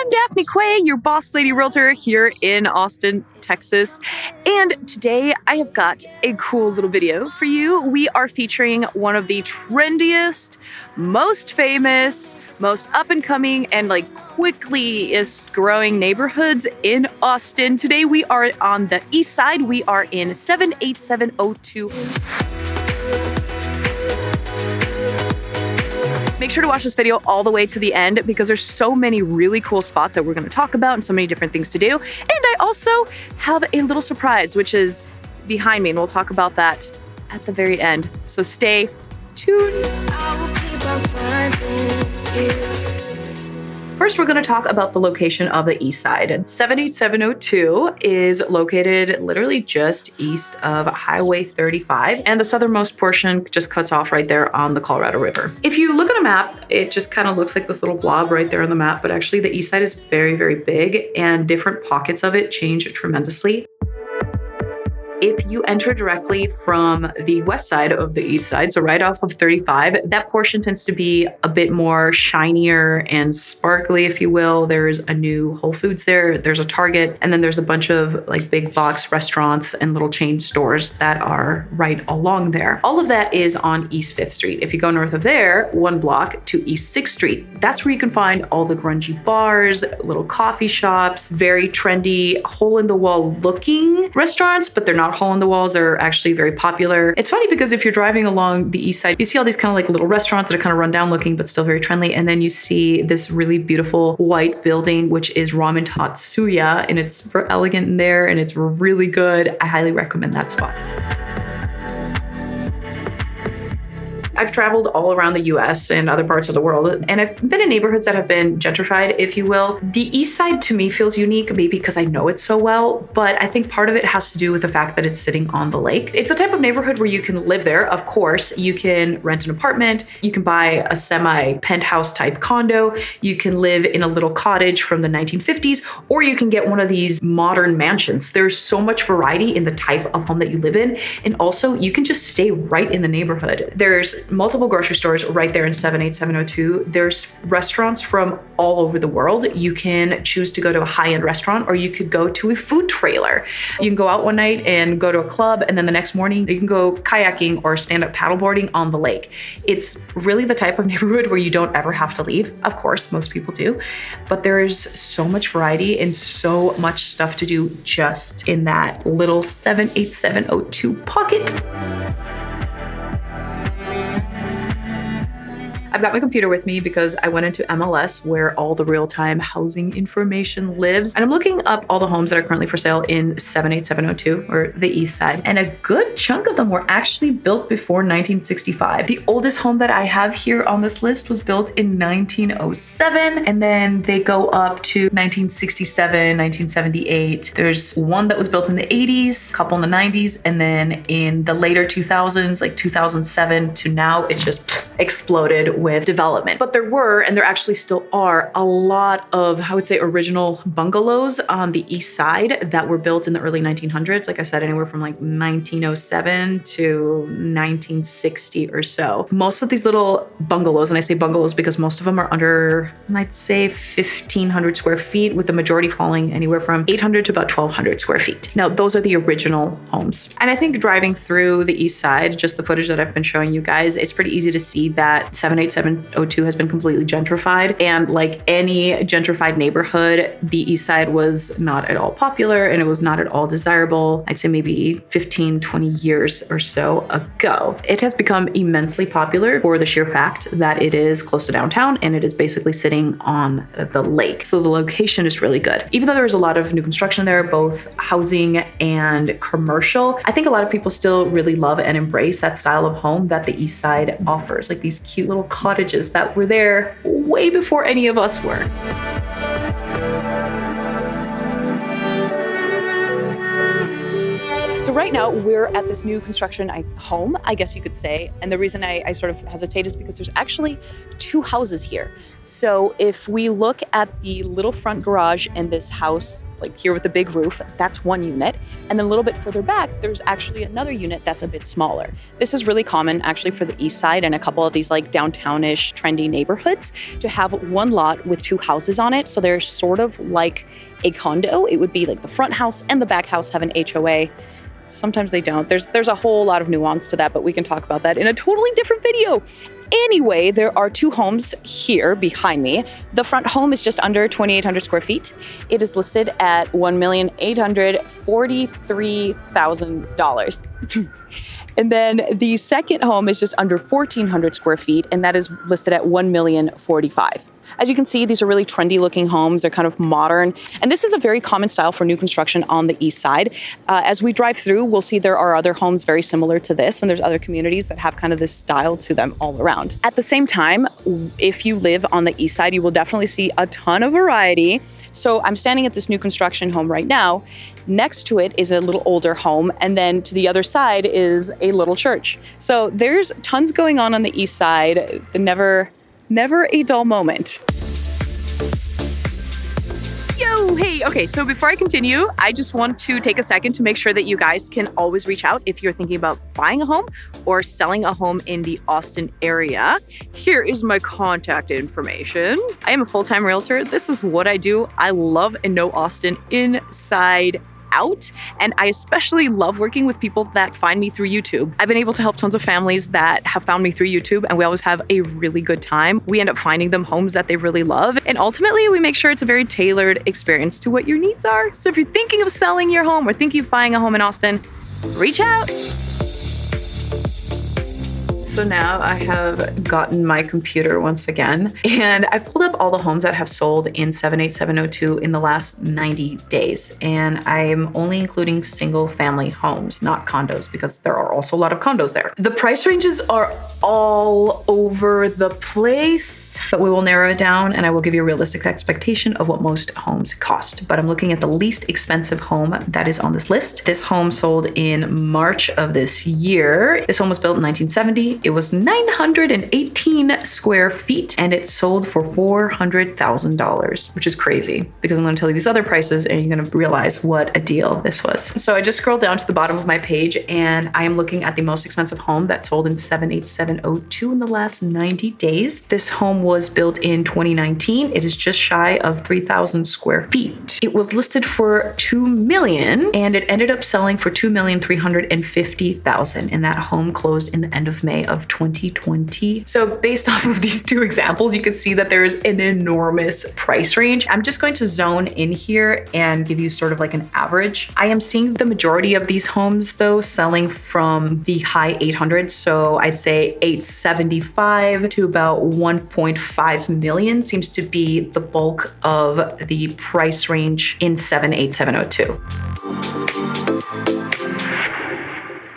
I'm Daphne Quay, your boss lady realtor here in Austin, Texas. And today I have got a cool little video for you. We are featuring one of the trendiest, most famous, most up and coming, and quickly is growing neighborhoods in Austin. Today we are on the east side. We are in 78702. Make sure to watch this video all the way to the end because there's so many really cool spots that we're going to talk about and so many different things to do. And I also have a little surprise, which is behind me, and we'll talk about that at the very end. So stay tuned. First, we're going to talk about the location of the east side. 78702 is located literally just east of Highway 35, and the southernmost portion just cuts off right there on the Colorado River. If you look at a map, it just kind of looks like this little blob right there on the map, but actually the east side is very, very big, and different pockets of it change tremendously. If you enter directly from the west side of the east side, so right off of 35, that portion tends to be a bit more shinier and sparkly, if you will. There's a new Whole Foods there, there's a Target, and then there's a bunch of big box restaurants and little chain stores that are right along there. All of that is on East 5th Street. If you go north of there, one block to East 6th Street, that's where you can find all the grungy bars, little coffee shops, very trendy, hole-in-the-wall looking restaurants, but they're not hole in the walls. They're actually very popular. It's funny because if you're driving along the east side, you see all these kind of little restaurants that are kind of run down looking, but still very trendy. And then you see this really beautiful white building, which is Ramen Tatsuya, and it's super elegant in there and it's really good. I highly recommend that spot. I've traveled all around the US and other parts of the world, and I've been in neighborhoods that have been gentrified, if you will. The east side to me feels unique, maybe because I know it so well, but I think part of it has to do with the fact that it's sitting on the lake. It's the type of neighborhood where you can live there, of course. You can rent an apartment, you can buy a semi-penthouse type condo, you can live in a little cottage from the 1950s, or you can get one of these modern mansions. There's so much variety in the type of home that you live in, and also you can just stay right in the neighborhood. There's multiple grocery stores right there in 78702. There's restaurants from all over the world. You can choose to go to a high-end restaurant, or you could go to a food trailer. You can go out one night and go to a club, and then the next morning you can go kayaking or stand-up paddleboarding on the lake. It's really the type of neighborhood where you don't ever have to leave. Of course, most people do, but there is so much variety and so much stuff to do just in that little 78702 pocket. I've got my computer with me because I went into MLS, where all the real-time housing information lives. And I'm looking up all the homes that are currently for sale in 78702, or the east side. And a good chunk of them were actually built before 1965. The oldest home that I have here on this list was built in 1907. And then they go up to 1967, 1978. There's one that was built in the 80s, a couple in the 90s. And then in the later 2000s, like 2007 to now, it just exploded with development. But there were, and there actually still are, a lot of, I would say, original bungalows on the east side that were built in the early 1900s. Like I said, anywhere from 1907 to 1960 or so. Most of these little bungalows, and I say bungalows because most of them are under, I'd say, 1,500 square feet, with the majority falling anywhere from 800 to about 1,200 square feet. Now, those are the original homes. And I think driving through the east side, just the footage that I've been showing you guys, it's pretty easy to see that 78702 has been completely gentrified. And like any gentrified neighborhood, the east side was not at all popular, and it was not at all desirable. I'd say maybe 15, 20 years or so ago. It has become immensely popular for the sheer fact that it is close to downtown and it is basically sitting on the lake. So the location is really good. Even though there was a lot of new construction there, both housing and commercial, I think a lot of people still really love and embrace that style of home that the east side offers, like these cute little cottages that were there way before any of us were. So right now we're at this new construction home, I guess you could say. And the reason I sort of hesitate is because there's actually 2 houses here. So if we look at the little front garage in this house, like here with the big roof, that's 1 unit. And then a little bit further back, there's actually another unit that's a bit smaller. This is really common actually for the east side and a couple of these like downtownish trendy neighborhoods to have 1 lot with 2 houses on it. So they're sort of like a condo. It would be like the front house and the back house have an HOA. Sometimes they don't. There's a whole lot of nuance to that, but we can talk about that in a totally different video. Anyway, there are 2 homes here behind me. The front home is just under 2,800 square feet. It is listed at $1,843,000. And then the second home is just under 1,400 square feet, and that is listed at $1,045,000. As you can see, these are really trendy looking homes. They're kind of modern. And this is a very common style for new construction on the east side. As we drive through, we'll see there are other homes very similar to this. And there's other communities that have kind of this style to them all around. At the same time, if you live on the east side, you will definitely see a ton of variety. So I'm standing at this new construction home right now. Next to it is a little older home. And then to the other side is a little church. So there's tons going on the east side. Never a dull moment. Yo, hey, okay, so before I continue, I just want to take a second to make sure that you guys can always reach out if you're thinking about buying a home or selling a home in the Austin area. Here is my contact information. I am a full-time realtor. This is what I do. I love and know Austin inside out. And I especially love working with people that find me through YouTube. I've been able to help tons of families that have found me through YouTube, and we always have a really good time. We end up finding them homes that they really love. And ultimately, we make sure it's a very tailored experience to what your needs are. So if you're thinking of selling your home or thinking of buying a home in Austin, reach out. So now I have gotten my computer once again, and I've pulled up all the homes that have sold in 78702 in the last 90 days. And I'm only including single family homes, not condos, because there are also a lot of condos there. The price ranges are all over the place, but we will narrow it down and I will give you a realistic expectation of what most homes cost. But I'm looking at the least expensive home that is on this list. This home sold in March of this year. This home was built in 1970. It was 918 square feet and it sold for $400,000, which is crazy because I'm going to tell you these other prices and you're going to realize what a deal this was. So I just scrolled down to the bottom of my page and I am looking at the most expensive home that sold in 78702 in the last 90 days. This home was built in 2019. It is just shy of 3,000 square feet. It was listed for $2 million and it ended up selling for $2,350,000, and that home closed in the end of May of 2020. So based off of these 2 examples, you can see that there's an enormous price range. I'm just going to zone in here and give you sort of like an average. I am seeing the majority of these homes though selling from the high 800s. So I'd say 875 to about 1.5 million seems to be the bulk of the price range in 78702.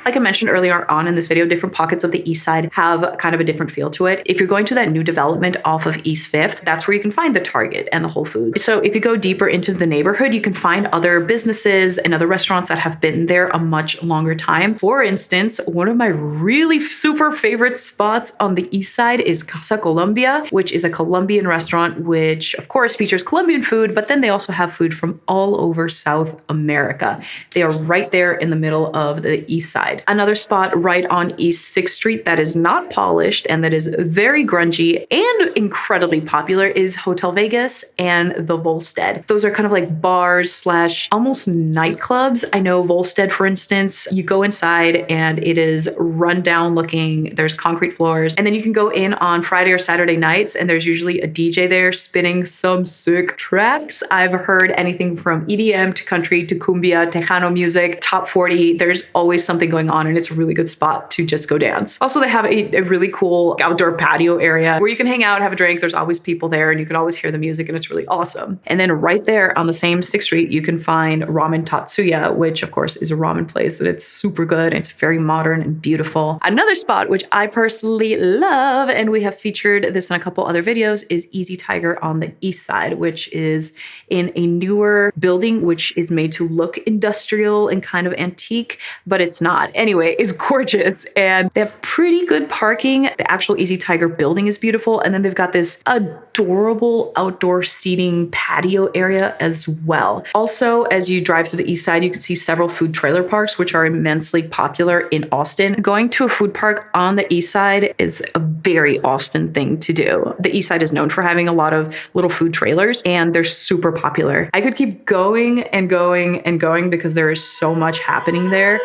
Like I mentioned earlier on in this video, different pockets of the east side have kind of a different feel to it. If you're going to that new development off of East 5th, that's where you can find the Target and the Whole Foods. So if you go deeper into the neighborhood, you can find other businesses and other restaurants that have been there a much longer time. For instance, one of my really super favorite spots on the east side is Casa Colombia, which is a Colombian restaurant, which of course features Colombian food, but then they also have food from all over South America. They are right there in the middle of the east side. Another spot right on East 6th Street that is not polished and that is very grungy and incredibly popular is Hotel Vegas and the Volstead. Those are kind of like bars slash almost nightclubs. I know Volstead, for instance, you go inside and it is run down looking. There's concrete floors. And then you can go in on Friday or Saturday nights and there's usually a DJ there spinning some sick tracks. I've heard anything from EDM to country to cumbia, Tejano music, top 40. There's always something going going on, and it's a really good spot to just go dance. Also, they have a really cool outdoor patio area where you can hang out, have a drink. There's always people there and you can always hear the music, and it's really awesome. And then right there on the same 6th Street, you can find Ramen Tatsuya, which of course is a ramen place that it's super good. It's very modern and beautiful. Another spot which I personally love, and we have featured this in a couple other videos, is Easy Tiger on the east side, which is in a newer building which is made to look industrial and kind of antique, but it's not. Anyway, it's gorgeous and they have pretty good parking. The actual Easy Tiger building is beautiful, and then they've got this adorable outdoor seating patio area as well. Also, as you drive through the east side, you can see several food trailer parks, which are immensely popular in Austin. Going to a food park on the east side is a very Austin thing to do. The east side is known for having a lot of little food trailers, and they're super popular. I could keep going and going and going because there is so much happening there.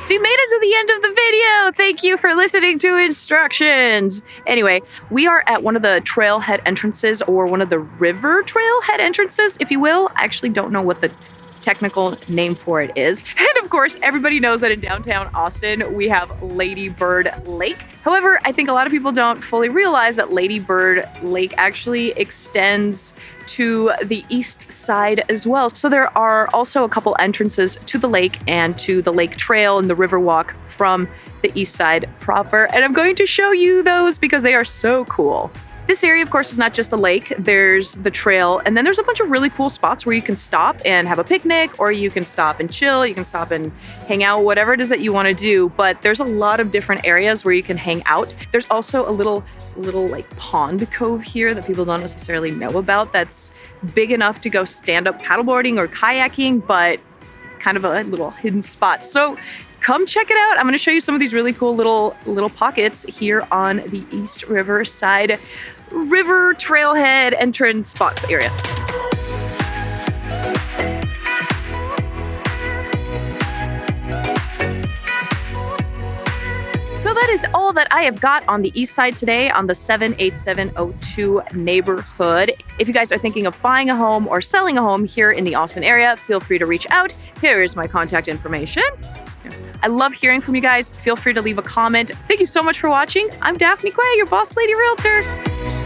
So you made it to the end of the video. Thank you for listening to instructions. Anyway, we are at one of the trailhead entrances, or one of the river trailhead entrances, if you will. I actually don't know what the technical name for it is. And of course, everybody knows that in downtown Austin, we have Lady Bird Lake. However, I think a lot of people don't fully realize that Lady Bird Lake actually extends to the east side as well. So there are also a couple entrances to the lake and to the lake trail and the river walk from the east side proper. And I'm going to show you those because they are so cool. This area, of course, is not just a lake. There's the trail, and then there's a bunch of really cool spots where you can stop and have a picnic, or you can stop and chill, you can stop and hang out, whatever it is that you want to do. But there's a lot of different areas where you can hang out. There's also a little like pond cove here that people don't necessarily know about that's big enough to go stand-up paddleboarding or kayaking, but kind of a little hidden spot. So come check it out. I'm going to show you some of these really cool little pockets here on the East River side river trailhead entrance spots area. So that is all that I have got on the east side today on the 78702 neighborhood. If you guys are thinking of buying a home or selling a home here in the Austin area, feel free to reach out. Here is my contact information. I love hearing from you guys. Feel free to leave a comment. Thank you so much for watching. I'm Daphne Quay, your Boss Lady Realtor.